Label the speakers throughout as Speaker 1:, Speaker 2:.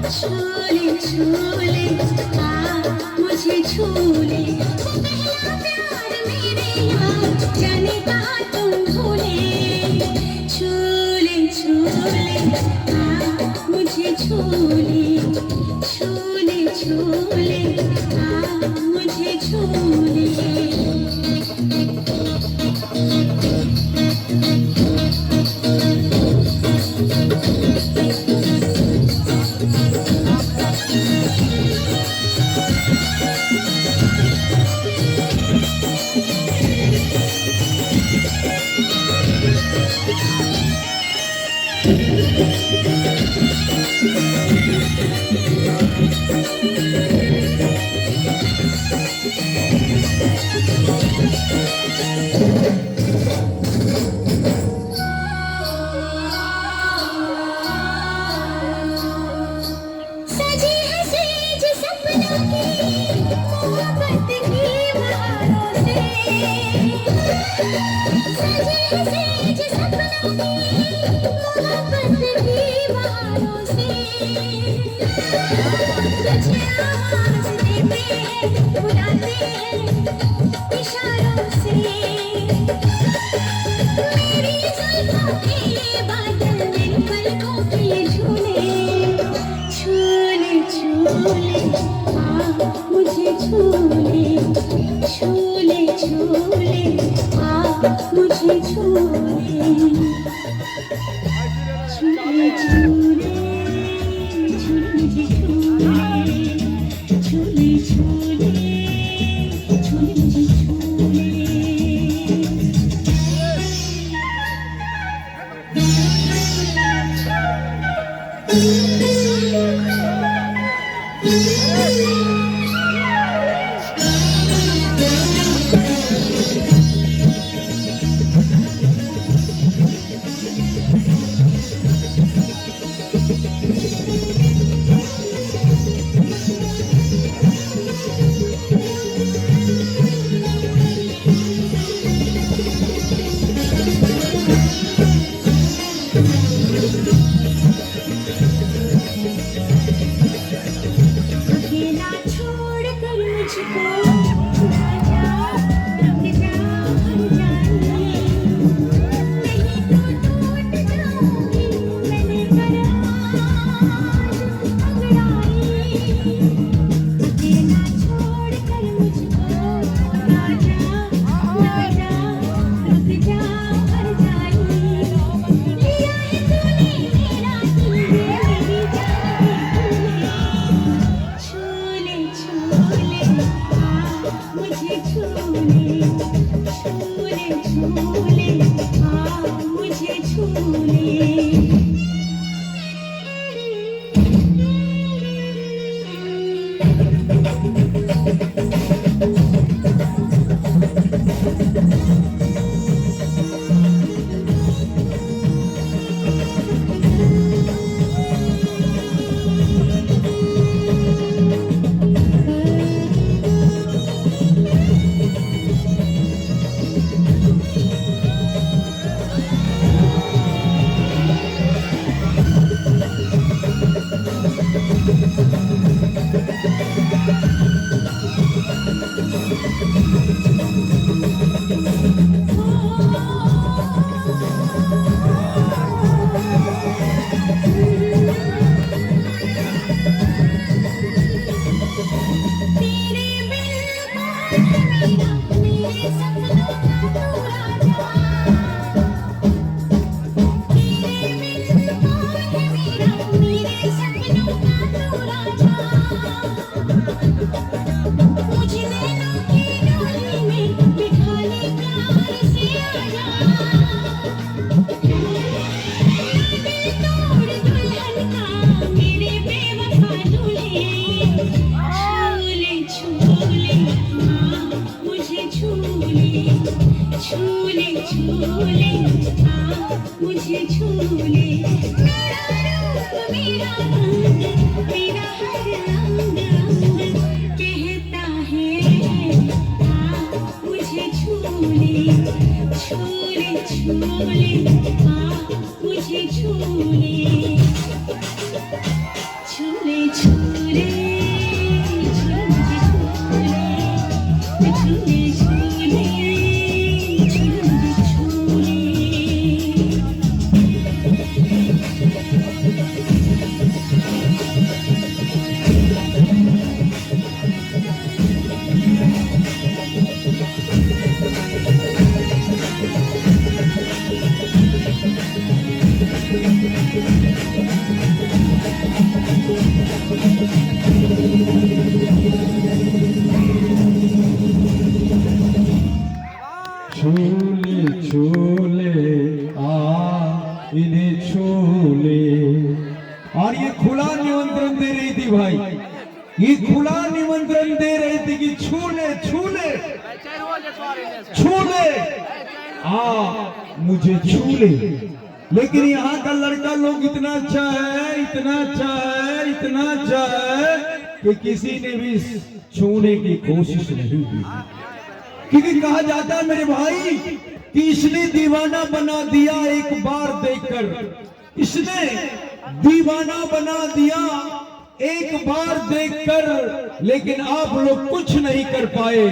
Speaker 1: छोले छोले मुझे छोले पहला प्यार मेरे यार जाने कहाँ तुम भूले छोले छोले मुझे छोले छोले छोले मुझे छोले मुझे छोले छोले छोले मुझे छोले छोले छोले छोले छोले छोले छोले मुझे छोले मुझे छोले मेरा रूप मेरा रंग मेरा हर अंग अंग कहता है मुझे छोले छोले छोले मुझे छोले छोले झूले झूले झूले झूले।
Speaker 2: झूले झूले इन्हें झूले। और ये खुला निमंत्रण दे रही थी भाई, ये खुला निमंत्रण दे रही थी कि छूले छूले छूले मुझे छूले। लेकिन यहाँ का लड़का लोग इतना अच्छा है, इतना अच्छा है, इतना अच्छा है कि किसी ने भी छूने की कोशिश नहीं की। क्योंकि कहा जाता है मेरे भाई कि इसने दीवाना बना दिया एक बार देखकर, इसने दीवाना बना दिया एक बार देखकर, लेकिन आप लोग कुछ नहीं कर पाए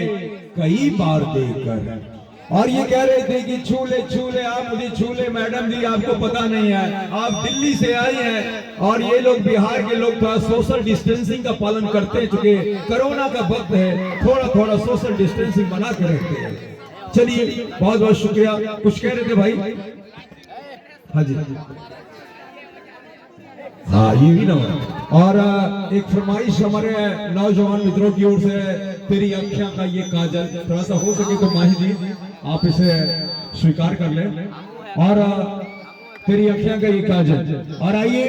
Speaker 2: कई बार देखकर। और ये कह रहे थे कि छूले छूले आप मुझे छूले। मैडम जी आपको पता नहीं है, आप दिल्ली से आई हैं और ये लोग बिहार के लोग थोड़ा सोशल डिस्टेंसिंग का पालन करते हैं, चूंकि कोरोना का वक्त है, थोड़ा थोड़ा सोशल डिस्टेंसिंग बना के रखते हैं। चलिए बहुत बहुत शुक्रिया। कुछ कह रहे थे भाई? हाँ जी हाँ ये भी ना। और एक फरमाइश हमारे नौजवान मित्रों की ओर से, तेरी आँखों का ये काजल, थोड़ा सा हो सके तो माही जी आप इसे स्वीकार कर लें। और तेरी आँखों का ये काजल। और आइए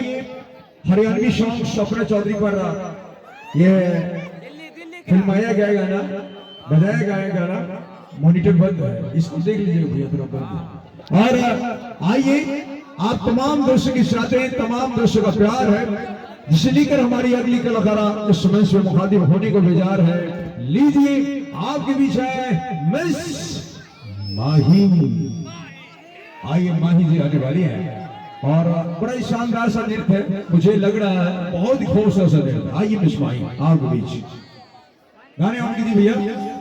Speaker 2: हरियाणवी सॉन्ग स्वप्न चौधरी पर ये फिल्माया गया गाना, बजाया गया गाना, मॉनिटर बंद है, इसको देख लीजिए भैया थोड़ा बंद है। और आइए आप तमाम दर्शक इस चाहते हैं, तमाम दर्शक का प्यार है जिसे लेकर हमारी अगली कलाकारा इस समय से मुखातिब होने को बेजार है। लीजिए आपके बीच है मिस माही। आइए माही जी आने वाली है और बड़ा ही शानदार सा नृत्य है, मुझे लग रहा है बहुत ही खूबसूरत सा नृत्य। आइए मिस माही आपके बीच गाने ऑन कीजिए भैया।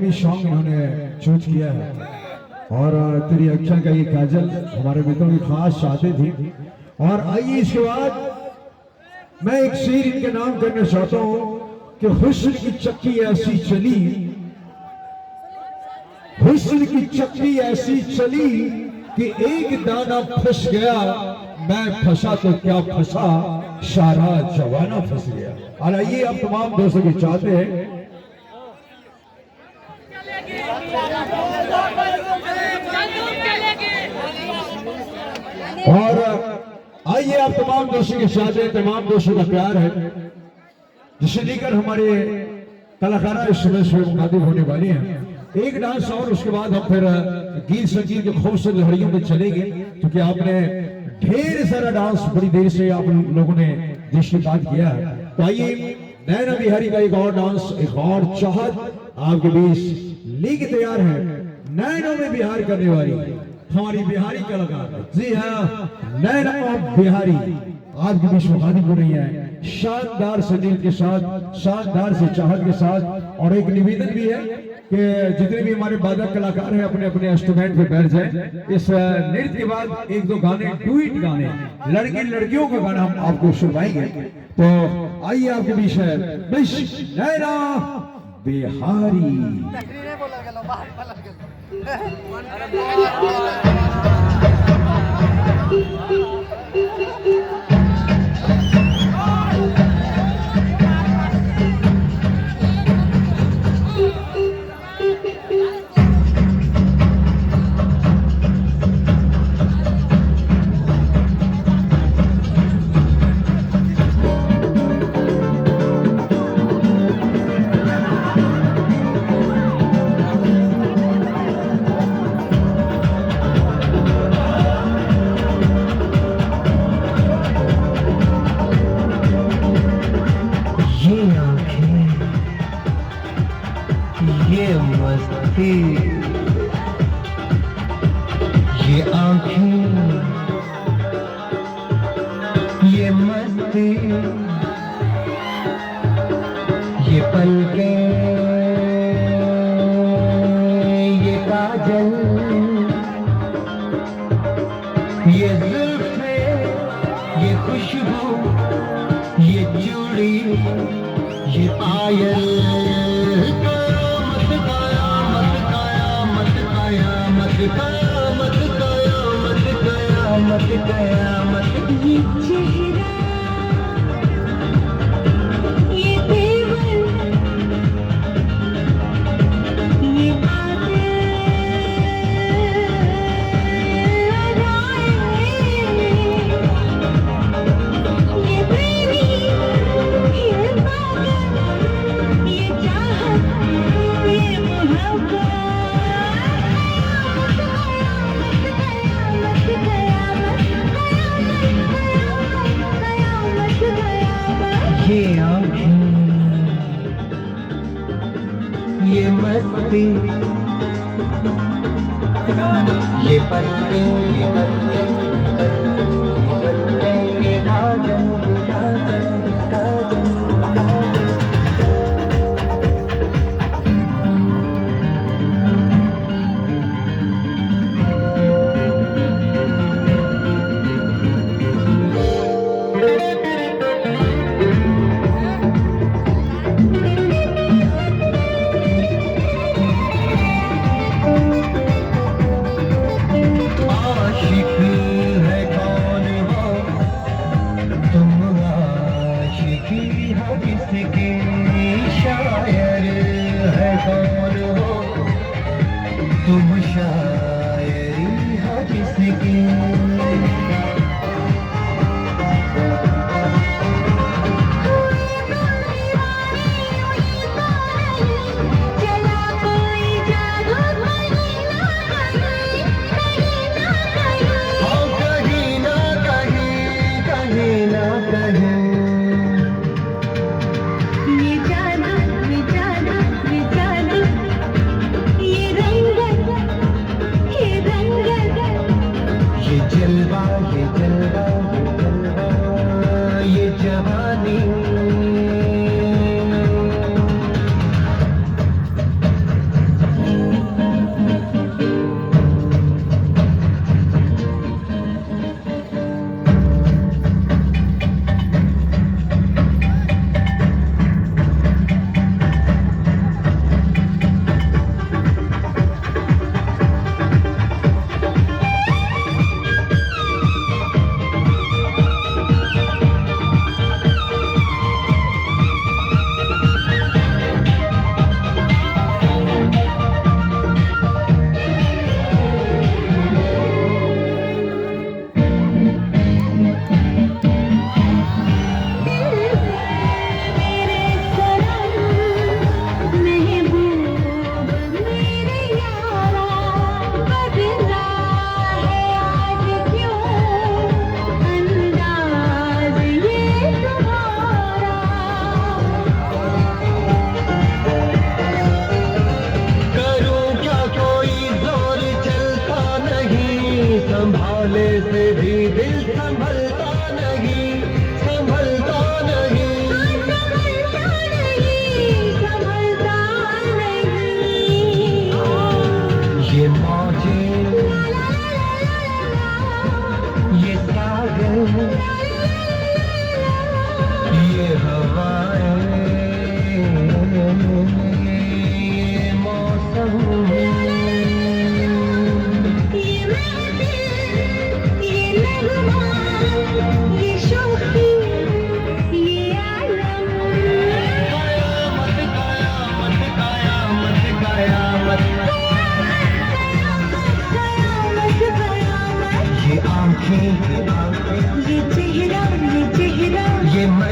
Speaker 2: भी सॉन्ग इन्होंने चूज किया है। और तेरी अखियां का ये काजल हमारे मित्रों की खास चाहते थी। और आइए इसके बाद मैं एक शेर इनके नाम करना चाहता हूं कि हुस्न की चक्की ऐसी चली, हुस्न की चक्की ऐसी चली कि एक दाना फंस गया, मैं फंसा तो क्या फंसा, सारा जवाना फंस गया। और आइए अब तमाम दोस्तों की चाहते हैं और आइए आप तमाम दोस्तों के साथ हैं, तमाम दोस्तों का प्यार है जिसे लेकर हमारे कलाकारा इस समय से मुखातिब होने वाले हैं। एक डांस और उसके बाद हम फिर गीत संगीत के खूबसूरत लहरियों में चलेंगे, क्योंकि आपने ढेर सारा डांस बड़ी देर से आप लोगों ने दृष्टिपात किया है। तो आइए नैना बिहारी का एक और डांस, एक और चाहत आपके बीच लेके तैयार है। नैना में बिहार करने वाली हमारी बिहारी कलाकार, जी हाँ, नैना बिहारी आज के बीच मुखातिब हो रही है शानदार संगीत के साथ, शानदार से चाहत के साथ। और एक निवेदन भी है कि जितने भी हमारे वादक कलाकार हैं अपने अपने इंस्ट्रूमेंट पे बैठ जाएं। इस नृत्य के बाद एक दो गाने, डुएट गाने, लड़के लड़कियों का गाना हम आपको सुनवाएंगे। तो आइए आपके बीच है मिस नैना बिहारी।
Speaker 3: ये आंखें, ये मस्ती, ये पलकें, ये काजल, ये जुल्फें, ये खुशबू, ये चूड़ी, ये पायल,
Speaker 1: ये चेहरा, ये तेवर, ये बातें, ये प्रेमी, ये पागल, ये चाहत, ये मोहब्बत।
Speaker 3: ये आँखें, ये मस्ती, ये पत्ते, ये पत्ते, ये काजल, काजल, काजल, तुम शायरी हो किसकी।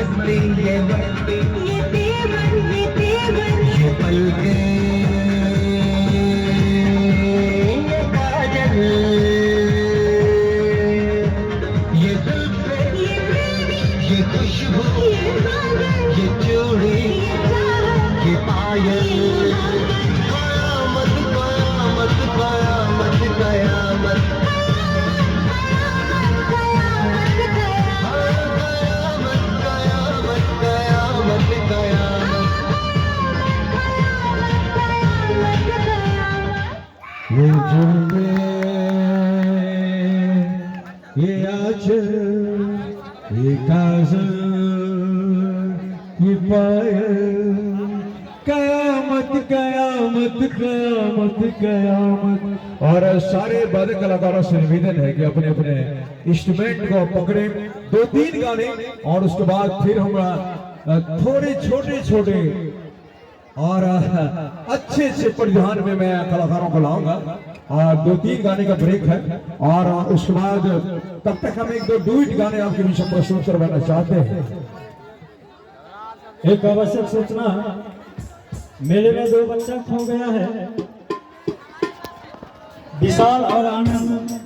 Speaker 3: मस्ती ये मस्ती
Speaker 1: ये तेवर
Speaker 3: ये पलके ये काजल ये जुल्फे
Speaker 1: ये प्रेमी
Speaker 3: ये खुशबू
Speaker 1: ये पागल
Speaker 3: ये चूड़ी
Speaker 1: ये चाहत
Speaker 3: ये पायल कयामत कयामत कयामत कयामत कयामत कयामत कयामत कयामत
Speaker 2: ये जुल्फे ये आंचल ये काजल ये पायल कयामत कयामत कयामत कयामत। और सारे वाद्य कलाकारों से निवेदन है कि अपने अपने इंस्ट्रूमेंट को पकड़े, 2-3 गाने और उसके बाद फिर हम थोड़े छोटे छोटे और अच्छे अच्छे परिधान में मैं कलाकारों को लाऊंगा और 2-3 गाने का ब्रेक है और उसके बाद तब तक हम 1-2 डुएट गाने आपके बीच में प्रस्तुत करवाना चाहते हैं।
Speaker 4: एक आवश्यक सूचना, मेले में 2 बच्चा खो गया है, विशाल और आनंद।